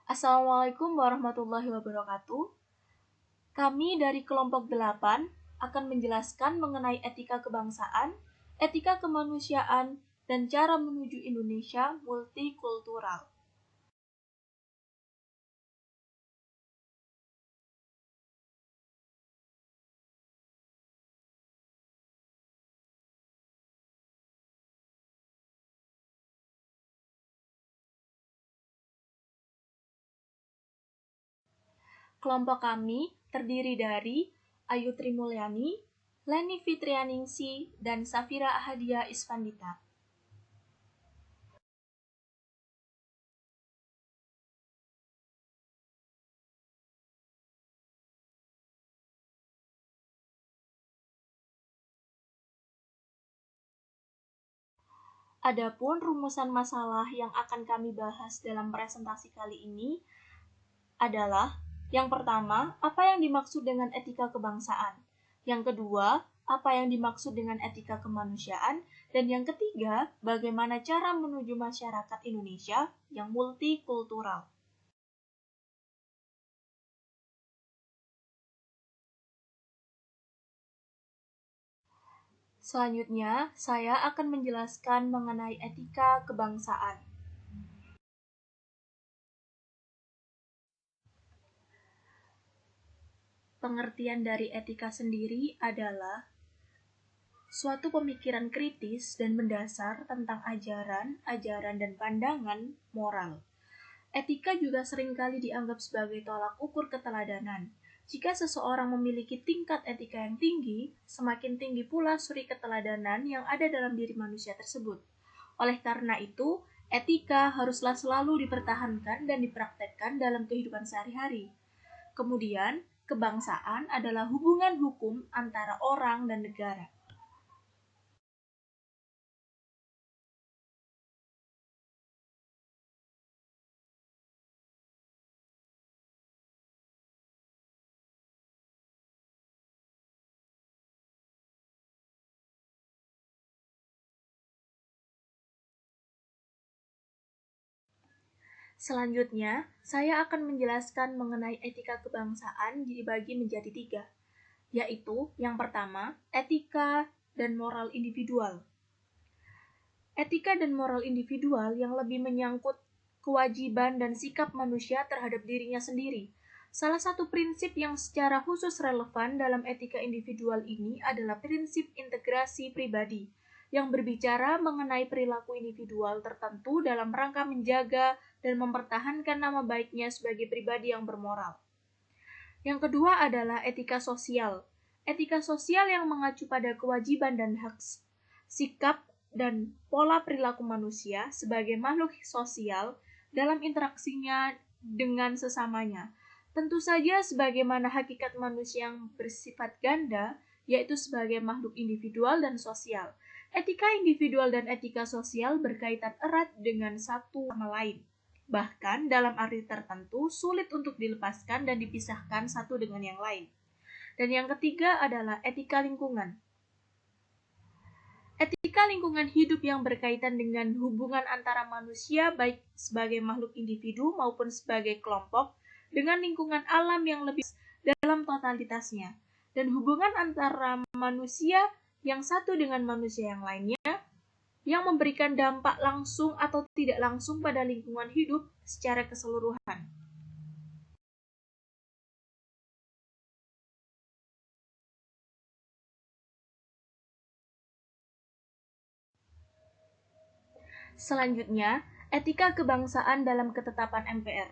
Assalamualaikum warahmatullahi wabarakatuh. Kami dari kelompok 8 akan menjelaskan mengenai etika kebangsaan, etika kemanusiaan, dan cara menuju Indonesia multikultural. Kelompok kami terdiri dari Ayu Trimulyani, Leni Fitrianingsi, dan Safira Ahadia Isfandita. Adapun rumusan masalah yang akan kami bahas dalam presentasi kali ini adalah yang pertama, apa yang dimaksud dengan etika kebangsaan? Yang kedua, apa yang dimaksud dengan etika kemanusiaan? Dan yang ketiga, bagaimana cara menuju masyarakat Indonesia yang multikultural? Selanjutnya, saya akan menjelaskan mengenai etika kebangsaan. Pengertian dari etika sendiri adalah suatu pemikiran kritis dan mendasar tentang ajaran, dan pandangan moral. Etika juga seringkali dianggap sebagai tolak ukur keteladanan. Jika seseorang memiliki tingkat etika yang tinggi, semakin tinggi pula suri keteladanan yang ada dalam diri manusia tersebut. Oleh karena itu, etika haruslah selalu dipertahankan dan dipraktekkan dalam kehidupan sehari-hari. Kemudian, kebangsaan adalah hubungan hukum antara orang dan negara. Selanjutnya, saya akan menjelaskan mengenai etika kebangsaan dibagi menjadi 3, yaitu yang pertama, etika dan moral individual. Etika dan moral individual yang lebih menyangkut kewajiban dan sikap manusia terhadap dirinya sendiri. Salah satu prinsip yang secara khusus relevan dalam etika individual ini adalah prinsip integrasi pribadi, yang berbicara mengenai perilaku individual tertentu dalam rangka menjaga dan mempertahankan nama baiknya sebagai pribadi yang bermoral. Yang kedua adalah etika sosial. Etika sosial yang mengacu pada kewajiban dan hak, sikap, dan pola perilaku manusia sebagai makhluk sosial dalam interaksinya dengan sesamanya. Tentu saja sebagaimana hakikat manusia yang bersifat ganda, yaitu sebagai makhluk individual dan sosial. Etika individual dan etika sosial berkaitan erat dengan satu sama lain. Bahkan dalam arti tertentu sulit untuk dilepaskan dan dipisahkan satu dengan yang lain. Dan yang ketiga adalah etika lingkungan. Etika lingkungan hidup yang berkaitan dengan hubungan antara manusia baik sebagai makhluk individu maupun sebagai kelompok dengan lingkungan alam yang lebih dalam totalitasnya, dan hubungan antara manusia yang satu dengan manusia yang lainnya yang memberikan dampak langsung atau tidak langsung pada lingkungan hidup secara keseluruhan. Selanjutnya, etika kebangsaan dalam ketetapan MPR.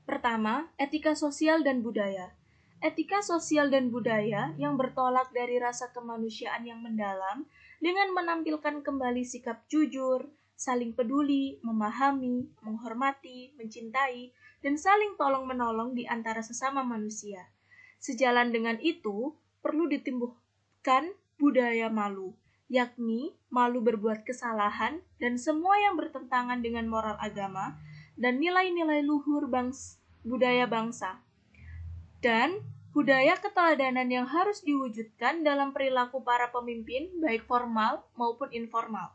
Pertama, etika sosial dan budaya. Etika sosial dan budaya yang bertolak dari rasa kemanusiaan yang mendalam dengan menampilkan kembali sikap jujur, saling peduli, memahami, menghormati, mencintai, dan saling tolong-menolong di antara sesama manusia. Sejalan dengan itu, perlu ditumbuhkan budaya malu, yakni malu berbuat kesalahan dan semua yang bertentangan dengan moral agama dan nilai-nilai luhur budaya bangsa, dan budaya keteladanan yang harus diwujudkan dalam perilaku para pemimpin baik formal maupun informal.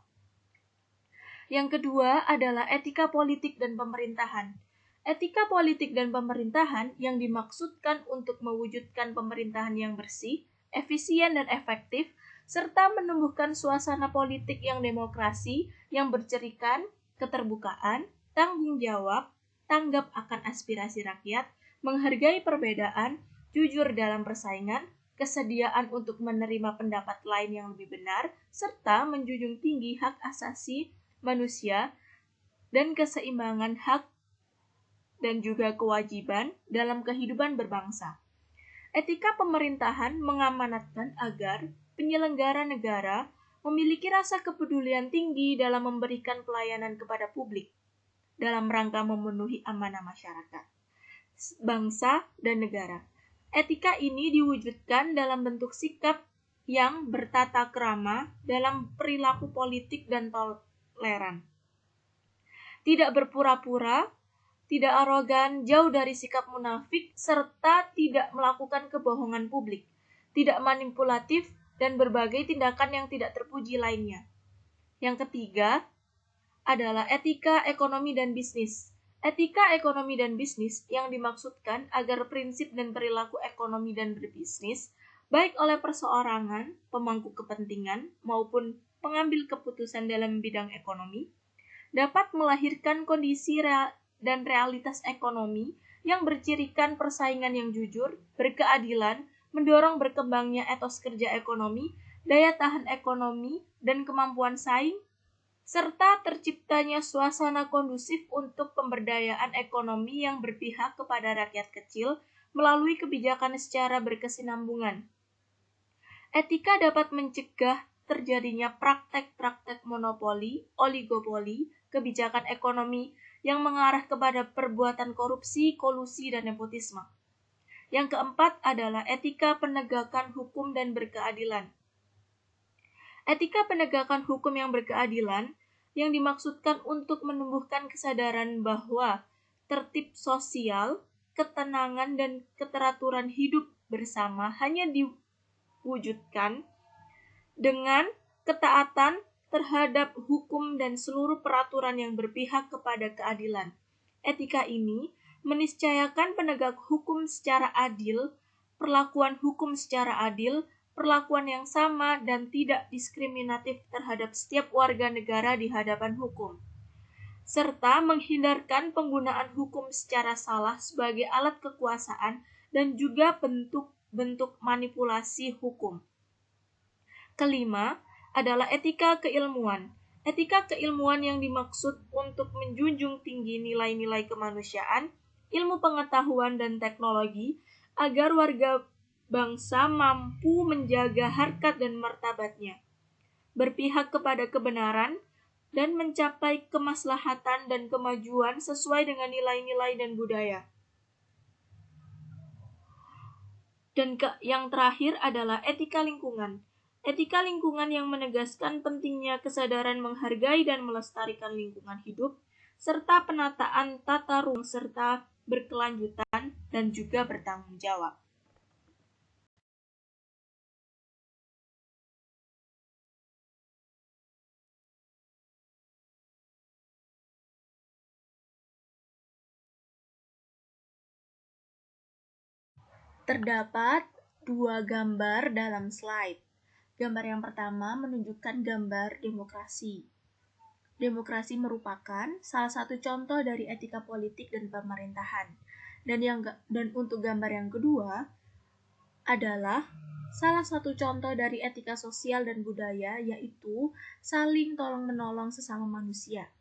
Yang kedua adalah etika politik dan pemerintahan. Etika politik dan pemerintahan yang dimaksudkan untuk mewujudkan pemerintahan yang bersih, efisien, dan efektif, serta menumbuhkan suasana politik yang demokrasi, yang bercirikan, keterbukaan, tanggung jawab, tanggap akan aspirasi rakyat, menghargai perbedaan, jujur dalam persaingan, kesediaan untuk menerima pendapat lain yang lebih benar, serta menjunjung tinggi hak asasi manusia dan keseimbangan hak dan juga kewajiban dalam kehidupan berbangsa. Etika pemerintahan mengamanatkan agar penyelenggara negara memiliki rasa kepedulian tinggi dalam memberikan pelayanan kepada publik dalam rangka memenuhi amanah masyarakat, bangsa, dan negara. Etika ini diwujudkan dalam bentuk sikap yang bertata krama dalam perilaku politik dan toleran. Tidak berpura-pura, tidak arogan, jauh dari sikap munafik, serta tidak melakukan kebohongan publik, tidak manipulatif, dan berbagai tindakan yang tidak terpuji lainnya. Yang ketiga adalah etika ekonomi dan bisnis. Etika ekonomi dan bisnis yang dimaksudkan agar prinsip dan perilaku ekonomi dan berbisnis, baik oleh perseorangan, pemangku kepentingan, maupun pengambil keputusan dalam bidang ekonomi, dapat melahirkan kondisi dan realitas ekonomi yang bercirikan persaingan yang jujur, berkeadilan, mendorong berkembangnya etos kerja ekonomi, daya tahan ekonomi, dan kemampuan saing, serta terciptanya suasana kondusif untuk pemberdayaan ekonomi yang berpihak kepada rakyat kecil melalui kebijakan secara berkesinambungan. Etika dapat mencegah terjadinya praktek-praktek monopoli, oligopoli, kebijakan ekonomi yang mengarah kepada perbuatan korupsi, kolusi, dan nepotisme. Yang keempat adalah etika penegakan hukum dan berkeadilan. Etika penegakan hukum yang berkeadilan yang dimaksudkan untuk menumbuhkan kesadaran bahwa tertib sosial, ketenangan, dan keteraturan hidup bersama hanya diwujudkan dengan ketaatan terhadap hukum dan seluruh peraturan yang berpihak kepada keadilan. Etika ini meniscayakan penegak hukum secara adil, perlakuan hukum secara adil, perlakuan yang sama dan tidak diskriminatif terhadap setiap warga negara di hadapan hukum, serta menghindarkan penggunaan hukum secara salah sebagai alat kekuasaan dan juga bentuk-bentuk manipulasi hukum. Kelima adalah etika keilmuan. Etika keilmuan yang dimaksud untuk menjunjung tinggi nilai-nilai kemanusiaan, ilmu pengetahuan, dan teknologi agar warga bangsa mampu menjaga harkat dan martabatnya, berpihak kepada kebenaran, dan mencapai kemaslahatan dan kemajuan sesuai dengan nilai-nilai dan budaya. Dan yang terakhir adalah etika lingkungan. Etika lingkungan yang menegaskan pentingnya kesadaran menghargai dan melestarikan lingkungan hidup, serta penataan tata ruang serta berkelanjutan dan juga bertanggung jawab. Terdapat dua gambar dalam slide. Gambar yang pertama menunjukkan gambar demokrasi. Demokrasi merupakan salah satu contoh dari etika politik dan pemerintahan. Dan untuk gambar yang kedua adalah salah satu contoh dari etika sosial dan budaya, yaitu saling tolong-menolong sesama manusia.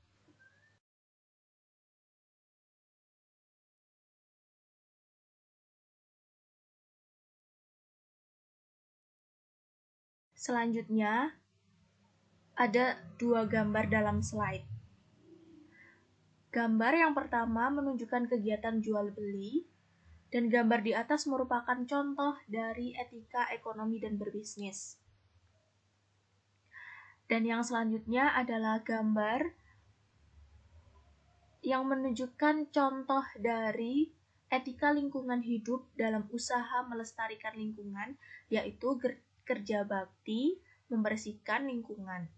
Selanjutnya, ada dua gambar dalam slide. Gambar yang pertama menunjukkan kegiatan jual-beli, dan gambar di atas merupakan contoh dari etika ekonomi dan berbisnis. Dan yang selanjutnya adalah gambar yang menunjukkan contoh dari etika lingkungan hidup dalam usaha melestarikan lingkungan, yaitu kerja bakti membersihkan lingkungan.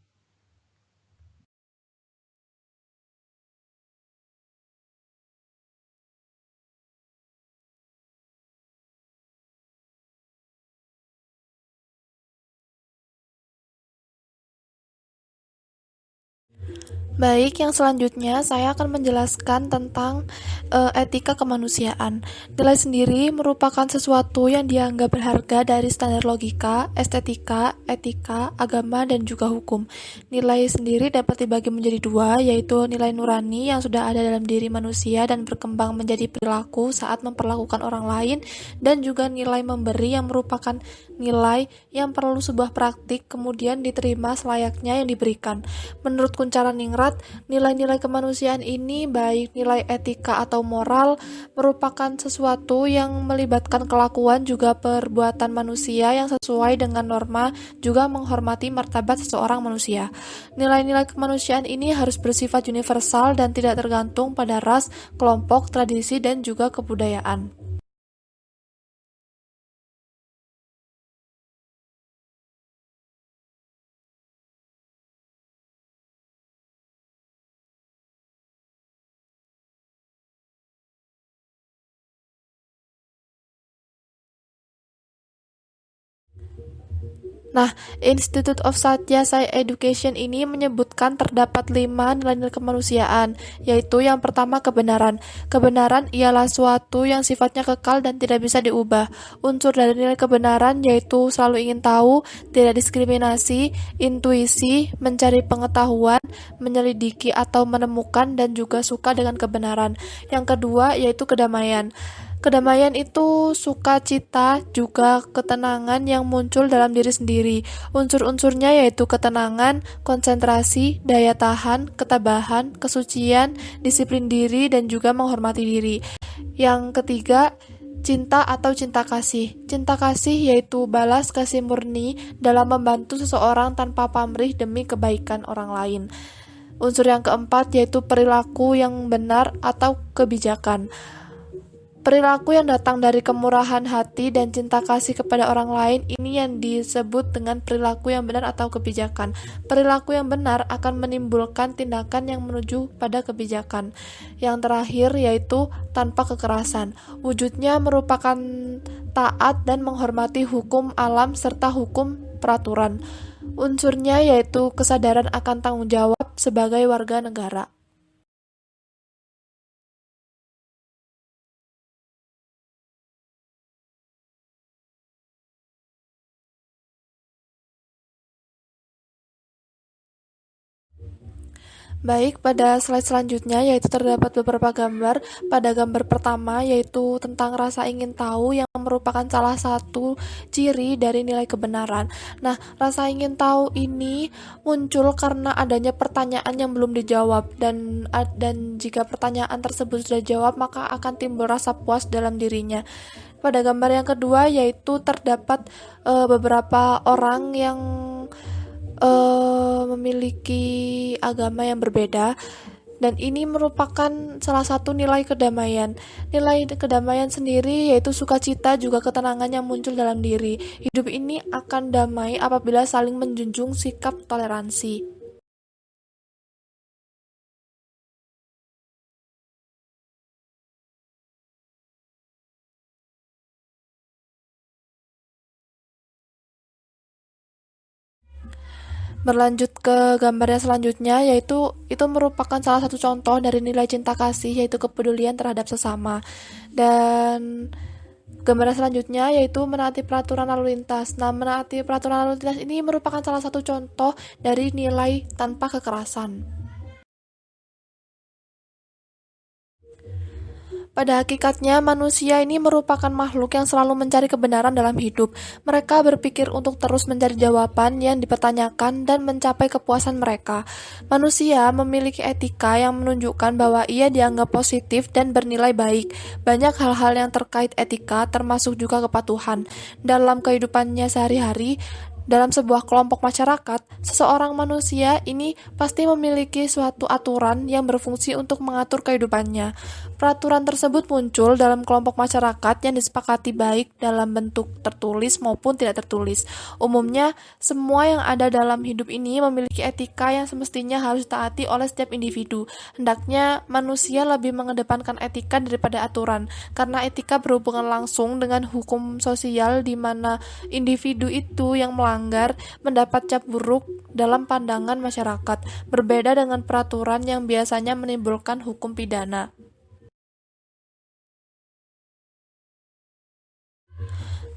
Baik, yang selanjutnya saya akan menjelaskan tentang etika kemanusiaan. Nilai sendiri merupakan sesuatu yang dianggap berharga dari standar logika, estetika, etika, agama, dan juga hukum. Nilai sendiri dapat dibagi menjadi dua, yaitu nilai nurani yang sudah ada dalam diri manusia dan berkembang menjadi perilaku saat memperlakukan orang lain, dan juga nilai memberi yang merupakan nilai yang perlu sebuah praktik kemudian diterima selayaknya yang diberikan. Menurut Kunchara Ningrat, nilai-nilai kemanusiaan ini, baik nilai etika atau moral, merupakan sesuatu yang melibatkan kelakuan juga perbuatan manusia yang sesuai dengan norma, juga menghormati martabat seseorang manusia. Nilai-nilai kemanusiaan ini harus bersifat universal dan tidak tergantung pada ras, kelompok, tradisi, dan juga kebudayaan. Nah, Institute of Satya Sai Education ini menyebutkan terdapat 5 nilai-nilai kemanusiaan, yaitu yang pertama kebenaran. Kebenaran ialah suatu yang sifatnya kekal dan tidak bisa diubah. Unsur dari nilai kebenaran yaitu selalu ingin tahu, tidak diskriminasi, intuisi, mencari pengetahuan, menyelidiki atau menemukan, dan juga suka dengan kebenaran. Yang kedua yaitu kedamaian. Kedamaian itu sukacita, juga ketenangan yang muncul dalam diri sendiri. Unsur-unsurnya yaitu ketenangan, konsentrasi, daya tahan, ketabahan, kesucian, disiplin diri, dan juga menghormati diri. Yang ketiga, cinta atau cinta kasih. Cinta kasih yaitu balas kasih murni dalam membantu seseorang tanpa pamrih demi kebaikan orang lain. Unsur yang keempat yaitu perilaku yang benar atau kebijakan. Perilaku yang datang dari kemurahan hati dan cinta kasih kepada orang lain ini yang disebut dengan perilaku yang benar atau kebijakan. Perilaku yang benar akan menimbulkan tindakan yang menuju pada kebijakan. Yang terakhir yaitu tanpa kekerasan. Wujudnya merupakan taat dan menghormati hukum alam serta hukum peraturan. Unsurnya yaitu kesadaran akan tanggung jawab sebagai warga negara. Baik, pada slide selanjutnya yaitu terdapat beberapa gambar. Pada gambar pertama yaitu tentang rasa ingin tahu yang merupakan salah satu ciri dari nilai kebenaran. Nah, rasa ingin tahu ini muncul karena adanya pertanyaan yang belum dijawab dan jika pertanyaan tersebut sudah dijawab maka akan timbul rasa puas dalam dirinya. Pada gambar yang kedua yaitu terdapat beberapa orang yang memiliki agama yang berbeda dan ini merupakan salah satu nilai kedamaian. Nilai kedamaian sendiri yaitu sukacita juga ketenangan yang muncul dalam diri. Hidup ini akan damai apabila saling menjunjung sikap toleransi. Berlanjut ke gambar yang selanjutnya yaitu itu merupakan salah satu contoh dari nilai cinta kasih yaitu kepedulian terhadap sesama. Dan gambar selanjutnya yaitu menaati peraturan lalu lintas. Nah, menaati peraturan lalu lintas ini merupakan salah satu contoh dari nilai tanpa kekerasan. Pada hakikatnya, manusia ini merupakan makhluk yang selalu mencari kebenaran dalam hidup. Mereka berpikir untuk terus mencari jawaban yang dipertanyakan dan mencapai kepuasan mereka. Manusia memiliki etika yang menunjukkan bahwa ia dianggap positif dan bernilai baik. Banyak hal-hal yang terkait etika, termasuk juga kepatuhan. Dalam kehidupannya sehari-hari, dalam sebuah kelompok masyarakat, seseorang manusia ini pasti memiliki suatu aturan yang berfungsi untuk mengatur kehidupannya. Peraturan tersebut muncul dalam kelompok masyarakat yang disepakati baik dalam bentuk tertulis maupun tidak tertulis. Umumnya, semua yang ada dalam hidup ini memiliki etika yang semestinya harus ditaati oleh setiap individu. Hendaknya manusia lebih mengedepankan etika daripada aturan, karena etika berhubungan langsung dengan hukum sosial di mana individu itu yang melanggar mendapat cap buruk dalam pandangan masyarakat, berbeda dengan peraturan yang biasanya menimbulkan hukum pidana.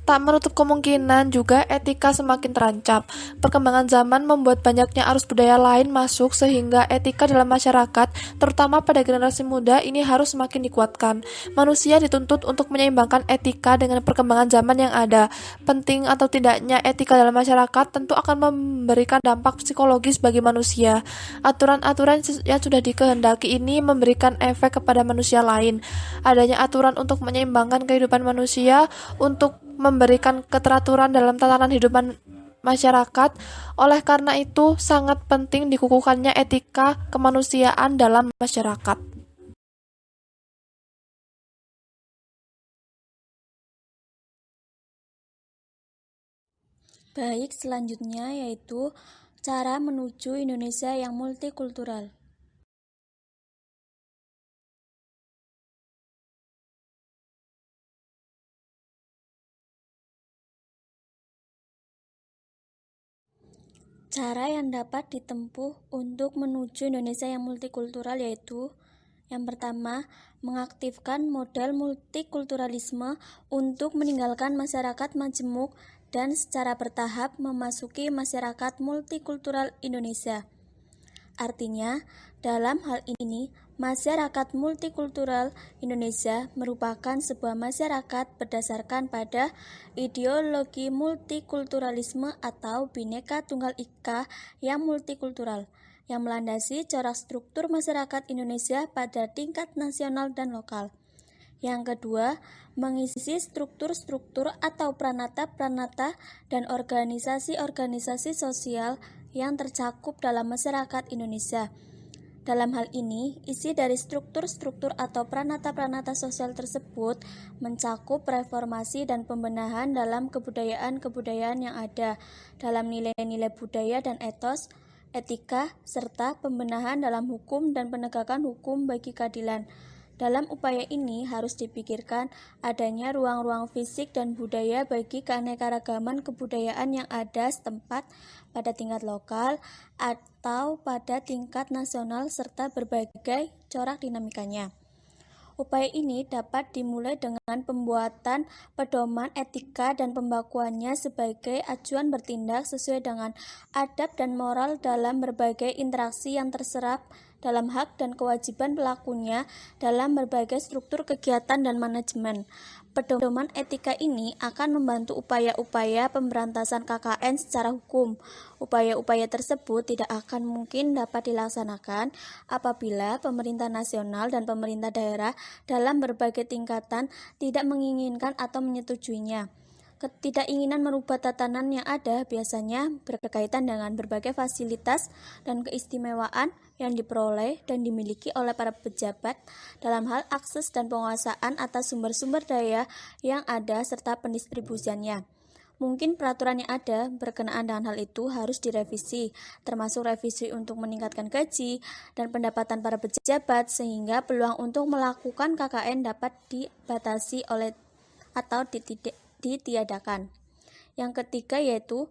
Tak menutup kemungkinan juga etika semakin terancam. Perkembangan zaman membuat banyaknya arus budaya lain masuk sehingga etika dalam masyarakat, terutama pada generasi muda, ini harus semakin dikuatkan. Manusia dituntut untuk menyeimbangkan etika dengan perkembangan zaman yang ada. Penting atau tidaknya etika dalam masyarakat tentu akan memberikan dampak psikologis bagi manusia. Aturan-aturan yang sudah dikehendaki ini memberikan efek kepada manusia lain. Adanya aturan untuk menyeimbangkan kehidupan manusia, untuk memberikan keteraturan dalam tatanan hidupan masyarakat. Oleh karena itu, sangat penting dikukuhkannya etika kemanusiaan dalam masyarakat. Baik, selanjutnya yaitu cara menuju Indonesia yang multikultural. Cara yang dapat ditempuh untuk menuju Indonesia yang multikultural yaitu yang pertama, mengaktifkan model multikulturalisme untuk meninggalkan masyarakat majemuk dan secara bertahap memasuki masyarakat multikultural Indonesia. Artinya, dalam hal ini, masyarakat multikultural Indonesia merupakan sebuah masyarakat berdasarkan pada ideologi multikulturalisme atau Bhinneka Tunggal Ika yang multikultural, yang melandasi corak struktur masyarakat Indonesia pada tingkat nasional dan lokal. Yang kedua, mengisi struktur-struktur atau pranata-pranata dan organisasi-organisasi sosial yang tercakup dalam masyarakat Indonesia. Dalam hal ini, isi dari struktur-struktur atau pranata-pranata sosial tersebut mencakup reformasi dan pembenahan dalam kebudayaan-kebudayaan yang ada, dalam nilai-nilai budaya dan etos, etika, serta pembenahan dalam hukum dan penegakan hukum bagi keadilan. Dalam upaya ini harus dipikirkan adanya ruang-ruang fisik dan budaya bagi keanekaragaman kebudayaan yang ada setempat pada tingkat lokal atau pada tingkat nasional serta berbagai corak dinamikanya. Upaya ini dapat dimulai dengan pembuatan pedoman etika dan pembakuannya sebagai acuan bertindak sesuai dengan adab dan moral dalam berbagai interaksi yang terserap dalam hak dan kewajiban pelakunya dalam berbagai struktur kegiatan dan manajemen. Pedoman etika ini akan membantu upaya-upaya pemberantasan KKN secara hukum. Upaya-upaya tersebut tidak akan mungkin dapat dilaksanakan apabila pemerintah nasional dan pemerintah daerah dalam berbagai tingkatan tidak menginginkan atau menyetujuinya. Ketidakinginan merubah tatanan yang ada biasanya berkaitan dengan berbagai fasilitas dan keistimewaan yang diperoleh dan dimiliki oleh para pejabat dalam hal akses dan penguasaan atas sumber-sumber daya yang ada serta pendistribusiannya. Mungkin peraturan yang ada berkenaan dengan hal itu harus direvisi, termasuk revisi untuk meningkatkan gaji dan pendapatan para pejabat sehingga peluang untuk melakukan KKN dapat dibatasi oleh atau ditiadakan. Yang ketiga yaitu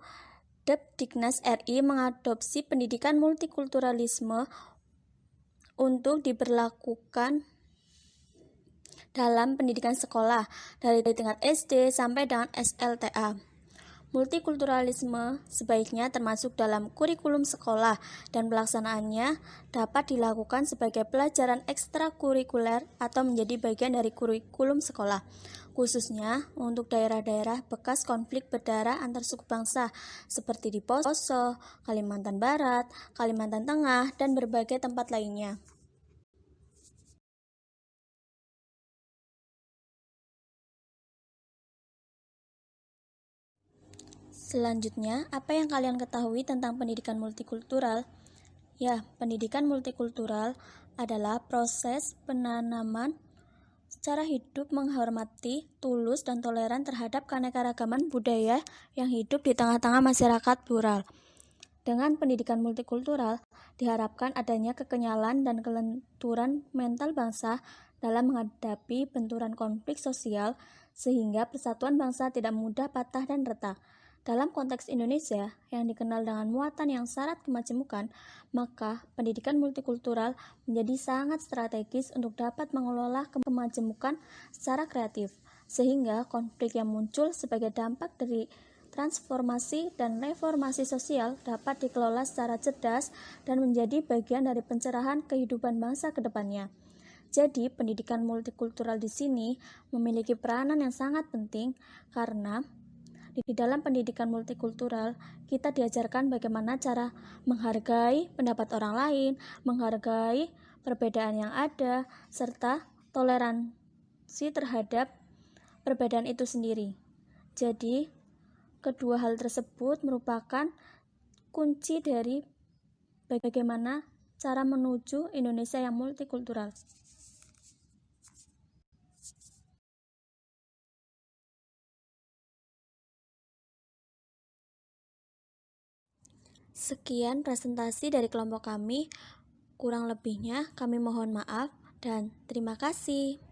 Depdiknas RI mengadopsi pendidikan multikulturalisme untuk diberlakukan dalam pendidikan sekolah dari tingkat SD sampai dengan SLTA. Multikulturalisme sebaiknya termasuk dalam kurikulum sekolah dan pelaksanaannya dapat dilakukan sebagai pelajaran ekstrakurikuler atau menjadi bagian dari kurikulum sekolah, khususnya untuk daerah-daerah bekas konflik berdarah antar suku bangsa seperti di Poso, Kalimantan Barat, Kalimantan Tengah, dan berbagai tempat lainnya. Selanjutnya, apa yang kalian ketahui tentang pendidikan multikultural? Ya, pendidikan multikultural adalah proses penanaman cara hidup menghormati, tulus, dan toleran terhadap keanekaragaman budaya yang hidup di tengah-tengah masyarakat plural. Dengan pendidikan multikultural, diharapkan adanya kekenyalan dan kelenturan mental bangsa dalam menghadapi benturan konflik sosial, sehingga persatuan bangsa tidak mudah patah dan retak. Dalam konteks Indonesia yang dikenal dengan muatan yang syarat kemajemukan, maka pendidikan multikultural menjadi sangat strategis untuk dapat mengelola kemajemukan secara kreatif, sehingga konflik yang muncul sebagai dampak dari transformasi dan reformasi sosial dapat dikelola secara cerdas dan menjadi bagian dari pencerahan kehidupan bangsa ke depannya. Jadi, pendidikan multikultural di sini memiliki peranan yang sangat penting karena di dalam pendidikan multikultural, kita diajarkan bagaimana cara menghargai pendapat orang lain, menghargai perbedaan yang ada, serta toleransi terhadap perbedaan itu sendiri. Jadi, kedua hal tersebut merupakan kunci dari bagaimana cara menuju Indonesia yang multikultural. Sekian presentasi dari kelompok kami. Kurang lebihnya kami mohon maaf dan terima kasih.